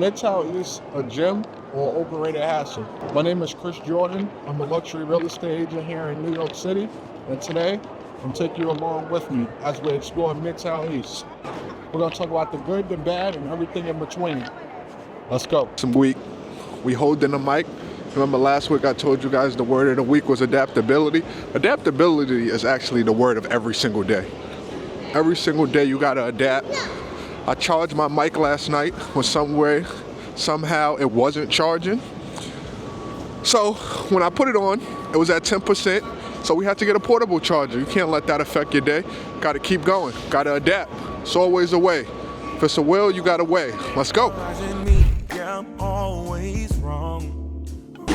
Midtown East a gym or overrated hassle? My name is Chris Jordan. I'm a luxury real estate agent here in New York City. And today, I'm taking you along with me as we explore Midtown East. We're going to talk about the good, the bad, and everything in between. Let's go. Some week, we holding the mic. Remember last week I told you guys the word of the week was adaptability. Adaptability is actually the word of every single day. Every single day you gotta adapt. I charged my mic last night, but somehow it wasn't charging. So when I put it on, it was at 10%. So we had to get a portable charger. You can't let that affect your day. Gotta keep going, gotta adapt. It's always a way. If it's a will, you got a way. Let's go.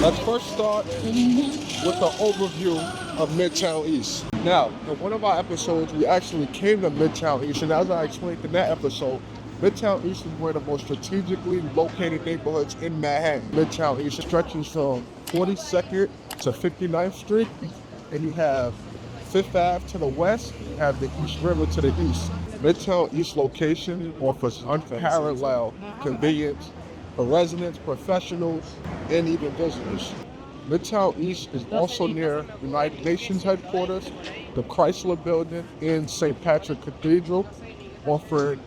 Let's first start with the overview of Midtown East. Now, in one of our episodes, we actually came to Midtown East, and as I explained in that episode, Midtown East is one of the most strategically located neighborhoods in Manhattan. Midtown East stretches from 42nd to 59th Street, and you have Fifth Ave to the west, you have the East River to the east. Midtown East location offers unparalleled convenience for residents, professionals, and even visitors. Midtown East is also near United Nations headquarters, the Chrysler Building, and St. Patrick Cathedral, offering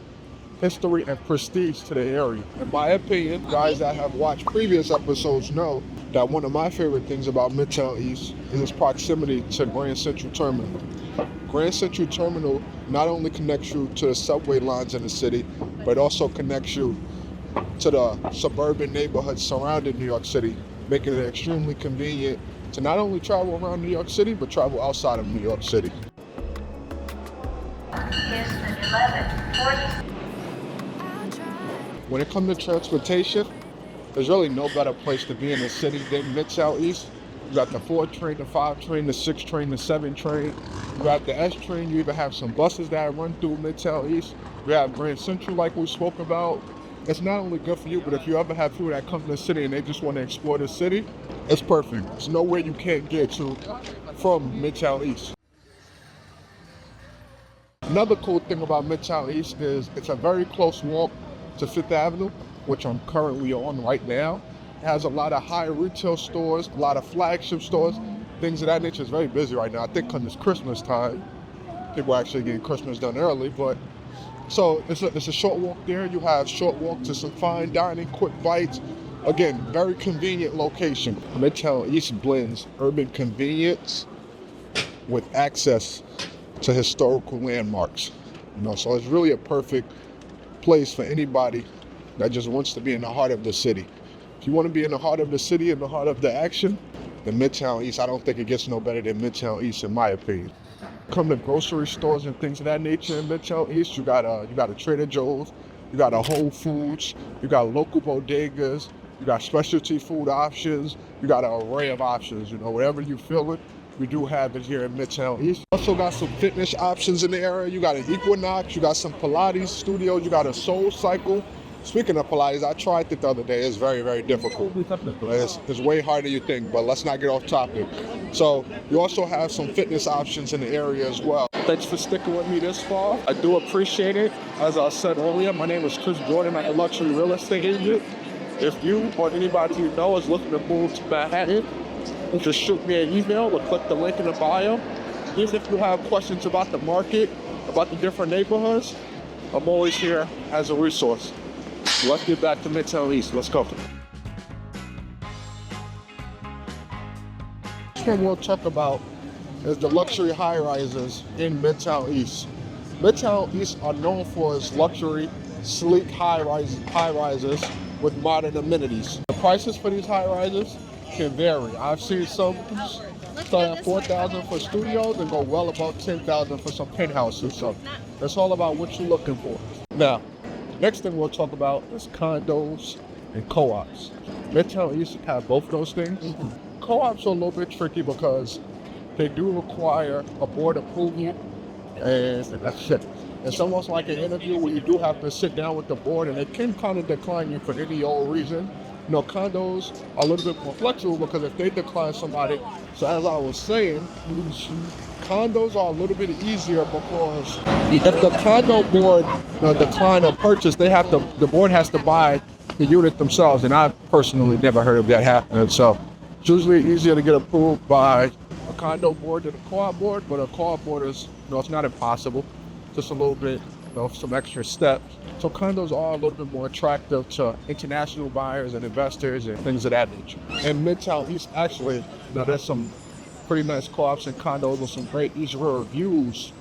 history and prestige to the area. In my opinion, guys that have watched previous episodes know that one of my favorite things about Midtown East is its proximity to Grand Central Terminal. Grand Central Terminal not only connects you to the subway lines in the city, but also connects you to the suburban neighborhoods surrounding New York City, making it extremely convenient to not only travel around New York City, but travel outside of New York City. When it comes to transportation, there's really no better place to be in the city than Midtown East. You got the 4 train, the 5 train, the 6 train, the 7 train. You got the S train. You even have some buses that run through Midtown East. You have Grand Central like we spoke about. It's not only good for you, but if you ever have people that come to the city and they just want to explore the city, it's perfect. There's nowhere you can't get to from Midtown East. Another cool thing about Midtown East is it's a very close walk to Fifth Avenue, which I'm currently on right now. It has a lot of high retail stores, a lot of flagship stores, things of that nature. It's very busy right now. I think because it's Christmas time, people are actually getting Christmas done early, but so it's a short walk there. You have short walk to some fine dining, quick bites. Again, very convenient location. Midtown East blends urban convenience with access to historical landmarks. So it's really a perfect place for anybody that just wants to be in the heart of the city. If you want to be in the heart of the city, in the heart of the action, then Midtown East, I don't think it gets no better than Midtown East in my opinion. Come to grocery stores and things of that nature in Midtown East, you got a Trader Joe's, you got a Whole Foods, you got local bodegas, you got specialty food options, you got an array of options. Whatever you feel it, we do have it here in Midtown East. Also got some fitness options in the area. You got an Equinox, you got some Pilates studios, you got a Soul Cycle. Speaking of Pilates, I tried it the other day. It's very, very difficult. It's way harder than you think, but let's not get off topic. So you also have some fitness options in the area as well. Thanks for sticking with me this far. I do appreciate it. As I said earlier, my name is Chris Jordan. I'm a luxury real estate agent. If you or anybody you know is looking to move to Manhattan, just shoot me an email or click the link in the bio. Even if you have questions about the market, about the different neighborhoods, I'm always here as a resource. Let's get back to Midtown East. Let's go. Next one we'll talk about is the luxury high-rises in Midtown East. Midtown East are known for its luxury, sleek high-rises with modern amenities. The prices for these high-rises can vary. I've seen some start at $4,000 for studios and go well above $10,000 for some penthouses. So that's all about what you're looking for. Now, next thing we'll talk about is condos and co-ops. Midtown East have both those things. Co-ops are a little bit tricky because they do require a board approval, and that's it. It's almost like an interview where you do have to sit down with the board, and they can kind of decline you for any old reason. Condos are a little bit more flexible because if they decline somebody, so as I was saying, condos are a little bit easier because if the condo board decline a purchase, the board has to buy the unit themselves, and I personally never heard of that happening. So it's usually easier to get approved by a condo board than a co-op board, but a co-op board is, it's not impossible, just a little bit, some extra steps. So condos are a little bit more attractive to international buyers and investors and things of that nature. In Midtown East, actually, there's some pretty nice co-ops and condos with some great East River views,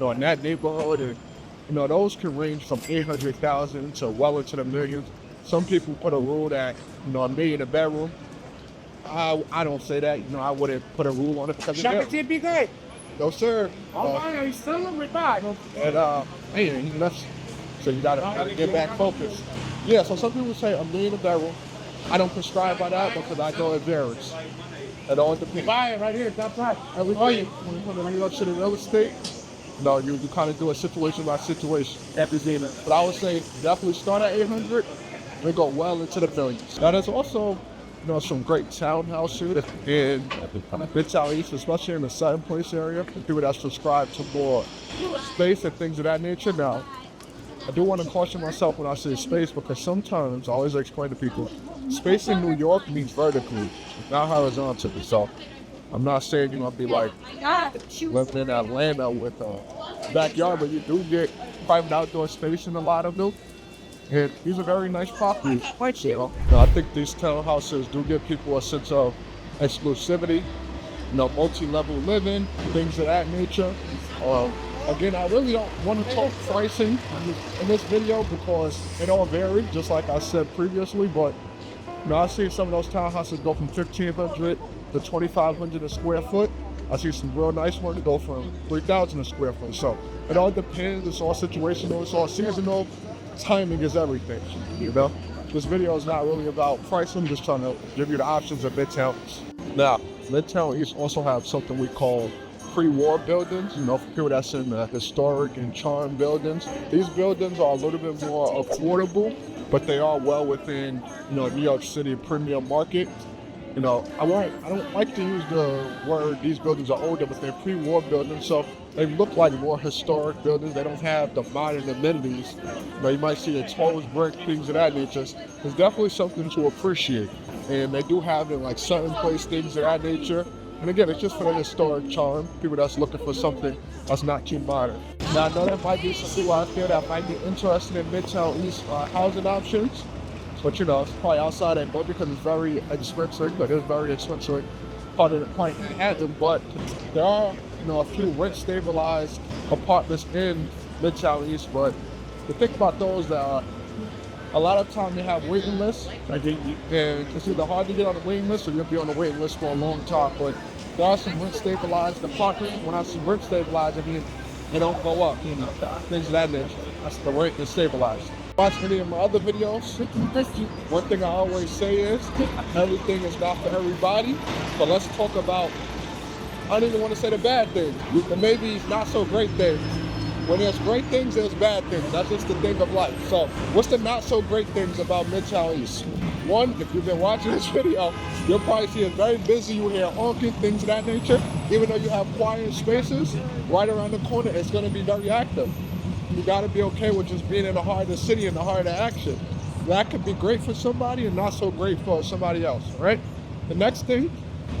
in that neighborhood. And, those can range from 800,000 to well into the millions. Some people put a rule that, $1 million a bedroom. I don't say that. I wouldn't put a rule on it because Be good. no, sir. He's still in with that. And so you gotta get back focused. Yeah, so some people say $1 million a barrel. I don't prescribe by that because I know it varies. It all depends. Buy it right here, top right. When you go to the real estate, you kind of do a situation by situation. But I would say definitely start at 800 and go well into the millions. Now there's also some great townhouses in Midtown East, especially in the Southern Place area. People that subscribe to more space and things of that nature. Now, I do want to caution myself when I say space because sometimes I always explain to people, space in New York means vertically, not horizontally. So I'm not saying you're going to be like living in Atlanta with a backyard, but you do get private outdoor space in a lot of them. And these are very nice properties. I think these townhouses do give people a sense of exclusivity, multi-level living, things of that nature. Again, I really don't want to talk pricing in this video because it all varies, just like I said previously. But I see some of those townhouses go from $1,500 to $2,500 a square foot. I see some real nice ones go from $3,000 a square foot. So it all depends. It's all situational. It's all seasonal. Timing is everything, This video is not really about pricing. I'm just trying to give you the options of Midtown. Now, Midtown East also have something we call pre-war buildings, for people that's in the historic and charm buildings. These buildings are a little bit more affordable, but they are well within, New York City premium market. I don't like to use the word these buildings are older, but they're pre-war buildings, so they look like more historic buildings. They don't have the modern amenities. You might see exposed brick, things of that nature. There's definitely something to appreciate. And they do have in like certain place things of that nature. And again, it's just for the historic charm, people that's looking for something that's not too modern. Now, I know there might be some people out there that might be interested in Midtown East housing options. But it's probably outside that boat because it's very expensive, but it's very expensive part of the point Manhattan. But there are, a few rent stabilized apartments in Midtown East. But the thing about those that a lot of times they have waiting lists. And it's either hard to get on the waiting list or you'll be on the waiting list for a long time. But there are some rent stabilized apartments. When I see rent stabilized, I mean they don't go up, things of that nature. That's the rent is stabilized. Watch any of my other videos. One thing I always say is everything is not for everybody. But let's talk about, I don't even want to say the bad things, but maybe not so great things. When there's great things, there's bad things. That's just the thing of life. So what's the not so great things about Midtown East? One, if you've been watching this video, you'll probably see it's very busy. You hear honking, things of that nature. Even though you have quiet spaces, right around the corner, it's going to be very active. You got to be okay with just being in the heart of the city and the heart of action. That could be great for somebody and not so great for somebody else, right? The next thing,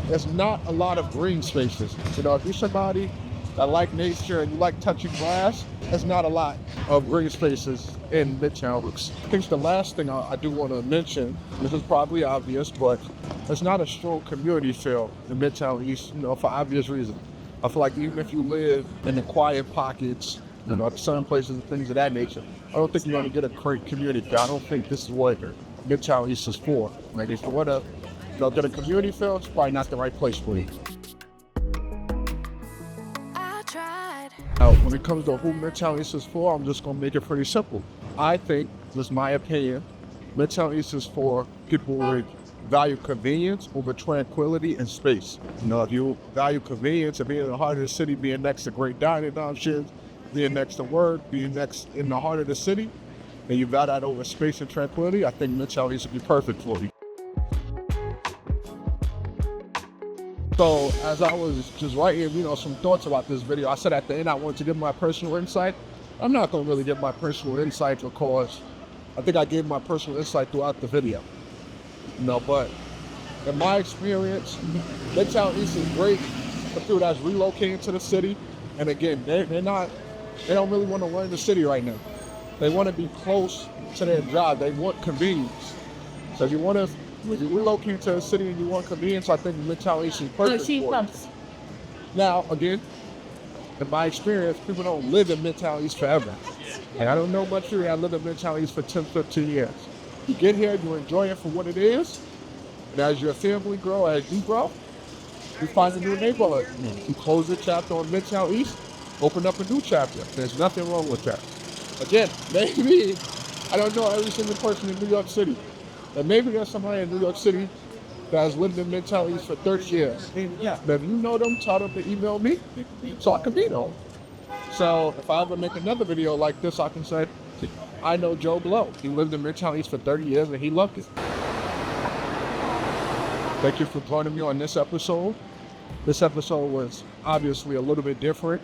there's not a lot of green spaces. If you're somebody that like nature and you like touching grass, there's not a lot of green spaces in Midtown. I think the last thing I do want to mention, this is probably obvious, but there's not a strong community feel in Midtown East, for obvious reasons. I feel like even if you live in the quiet pockets, certain places and things of that nature, I don't think you're going to get a great community. I don't think this is what Midtown East is for. Like, if you want to get a community feel, it's probably not the right place for you. Now, when it comes to who Midtown East is for, I'm just going to make it pretty simple. I think, this is my opinion, Midtown East is for people who value convenience over tranquility and space. If you value convenience and being in the heart of the city, being next to great dining options, being next to work, being next in the heart of the city, and you value that over space and tranquility, I think Midtown East would be perfect for you. So as I was just writing, some thoughts about this video, I said at the end I wanted to give my personal insight. I'm not going to really give my personal insight because I think I gave my personal insight throughout the video. But in my experience, Midtown East is great for people that's relocating to the city. And again, they don't really want to learn the city right now. They want to be close to their job. They want convenience. So if you relocate to a city and you want convenience, I think Midtown East is perfect for you. Now, again, in my experience, people don't live in Midtown East forever. And I don't know about you, I lived in Midtown East for 10, 15 years. You get here, you enjoy it for what it is, and as your family grow, as you grow, you find a new neighborhood. You close the chapter on Midtown East, open up a new chapter. There's nothing wrong with that. Again, maybe, I don't know every single person in New York City, but maybe there's somebody in New York City that has lived in Midtown East for 30 years. But if you know them, tell them to email me so I can meet them. So if I ever make another video like this, I can say, I know Joe Blow. He lived in Midtown East for 30 years and he loved it. Thank you for joining me on this episode. This episode was obviously a little bit different.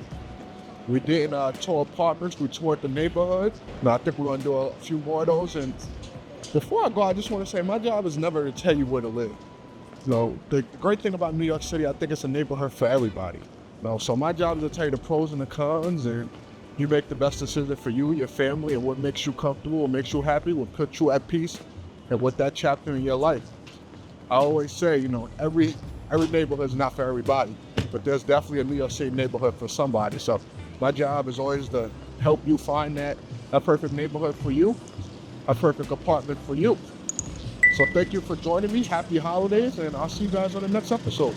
We didn't tour apartments, we toured the neighborhood. Now I think we're gonna do a few more of those. And before I go, I just wanna say my job is never to tell you where to live. The great thing about New York City, I think it's a neighborhood for everybody. So my job is to tell you the pros and the cons, and you make the best decision for you, your family, and what makes you comfortable, what makes you happy, what puts you at peace, and what that chapter in your life. I always say, every neighborhood is not for everybody, but there's definitely a New York City neighborhood for somebody. So my job is always to help you find that perfect neighborhood for you, a perfect apartment for you. So thank you for joining me. Happy holidays, and I'll see you guys on the next episode.